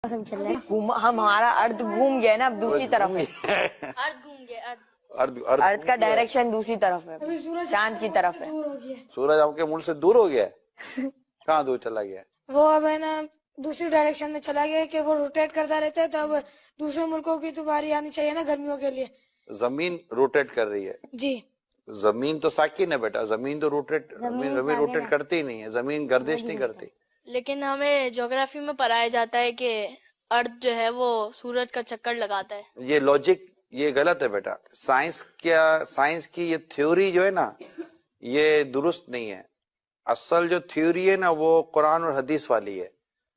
چل رہا ہے ہمارا ارتھ گھوم گیا نا، اب دوسری طرف ہے. ارتھ گھوم گیا. ارتھ کا ڈائریکشن دوسری طرف ہے، چاند کی طرف ہے. سورج آپ کے ملک سے دور ہو گیا ہے؟ کہاں دور چلا گیا ہے؟ وہ اب ہے نا دوسری ڈائریکشن میں چلا گیا کہ وہ روٹیٹ کرتا رہتا ہے، تو اب دوسرے ملکوں کی تو باری آنی چاہیے نا گرمیوں کے لیے. زمین روٹیٹ کر رہی ہے. جی زمین تو ساکن ہے بیٹا، زمین تو زمین روٹیٹ کرتی ہی نہیں ہے، زمین گردش نہیں کرتی. لیکن ہمیں جغرافی میں پڑھایا جاتا ہے کہ ارتھ جو ہے وہ سورج کا چکر لگاتا ہے. یہ لاجک یہ غلط ہے بیٹا. سائنس کی یہ تھیوری جو ہے نا یہ درست نہیں ہے. اصل جو تھیوری ہے نا وہ قرآن اور حدیث والی ہے.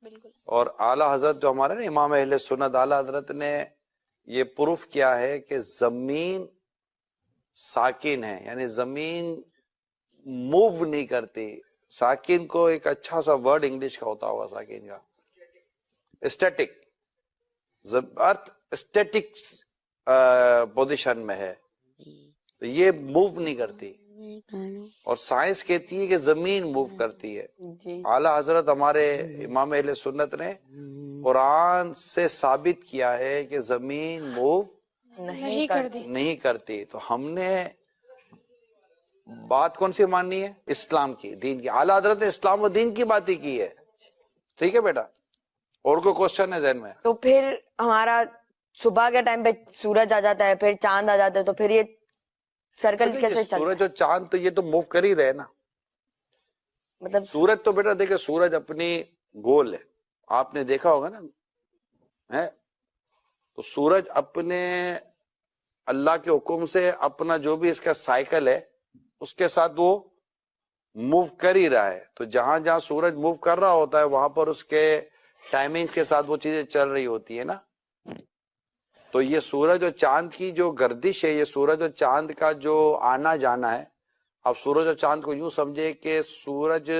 بالکل. اور اعلیٰ حضرت جو ہمارے نا امام اہل سنت اعلیٰ حضرت نے یہ پروف کیا ہے کہ زمین ساکن ہے، یعنی زمین موو نہیں کرتی. ساکن کو ایک اچھا سا ورڈ انگلش کا ہوتا ہوگا ساکن کا، اسٹیٹک. ارتھ اسٹیٹک پوزیشن میں ہے تو یہ موو نہیں کرتی. اور سائنس کہتی ہے کہ زمین موو کرتی ہے. اعلیٰ حضرت ہمارے امام اہل سنت نے قرآن سے ثابت کیا ہے کہ زمین موو نہیں کرتی. تو ہم نے بات کون سی ماننی ہے؟ اسلام کی، دین کی. اعلیٰ حضرت نے اسلام و دین کی بات ہی کی ہے. ٹھیک ہے بیٹا، اور کوئی کوشچن ہے ذہن میں؟ تو پھر ہمارا صبح کے ٹائم پہ سورج آ جاتا ہے، پھر چاند آ جاتا ہے، تو پھر یہ سرکل کیسے چلتا ہے؟ سورج اور چاند تو یہ تو موو کر ہی رہے نا. مطلب سورج تو بیٹا دیکھے سورج اپنی گول ہے، آپ نے دیکھا ہوگا نا. تو سورج اپنے اللہ کے حکم سے اپنا جو بھی اس کا سائیکل ہے اس کے ساتھ وہ موو کر ہی رہا ہے. تو جہاں جہاں سورج موو کر رہا ہوتا ہے وہاں پر اس کے ٹائمنگ کے ساتھ وہ چیزیں چل رہی ہوتی ہے نا. تو یہ سورج اور چاند کی جو گردش ہے، یہ سورج اور چاند کا جو آنا جانا ہے. اب سورج اور چاند کو یوں سمجھے کہ سورج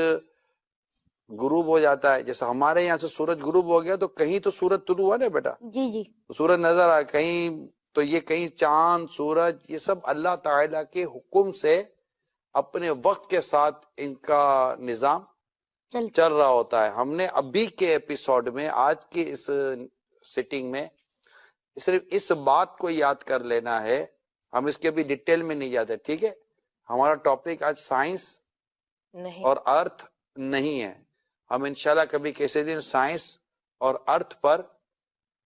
غروب ہو جاتا ہے، جیسے ہمارے یہاں سے سورج غروب ہو گیا تو کہیں تو سورج طلوع ہوا نا بیٹا. جی سورج نظر آئے کہیں، تو یہ کہیں چاند سورج یہ سب اللہ تعالیٰ کے حکم سے اپنے وقت کے ساتھ ان کا نظام چل رہا ہوتا ہے. ہم نے ابھی کے ایپیسوڈ میں آج کی اس سیٹنگ میں صرف اس بات کو یاد کر لینا ہے، ہم اس کے بھی ڈیٹیل میں نہیں جاتے. ٹھیک ہے، ہمارا ٹاپک آج سائنس اور ارتھ نہیں ہے. ہم انشاءاللہ کبھی کسی دن سائنس اور ارتھ پر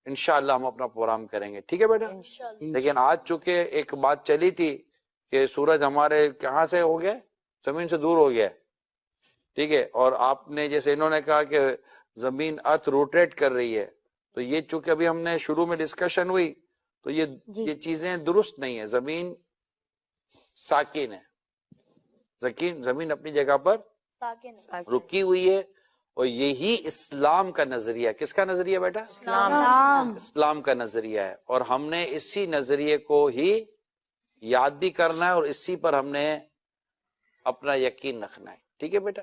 انشاءاللہ ہم اپنا پروگرام کریں گے. ٹھیک ہے بیٹا. لیکن آج چونکہ ایک بات چلی تھی کہ سورج ہمارے کہاں سے ہو گیا، زمین سے دور ہو گیا. ٹھیک ہے، اور آپ نے جیسے انہوں نے کہا کہ زمین ارتھ روٹیٹ کر رہی ہے، تو یہ چونکہ ابھی ہم نے شروع میں ڈسکشن ہوئی تو یہ چیزیں درست نہیں ہے. زمین ساکن ہے، زمین اپنی جگہ پر رکی ہوئی ہے. اور یہی اسلام کا نظریہ، کس کا نظریہ بیٹا؟ اسلام کا نظریہ ہے. اور ہم نے اسی نظریے کو ہی یاد بھی کرنا ہے اور اسی پر ہم نے اپنا یقین رکھنا ہے. ٹھیک ہے بیٹا.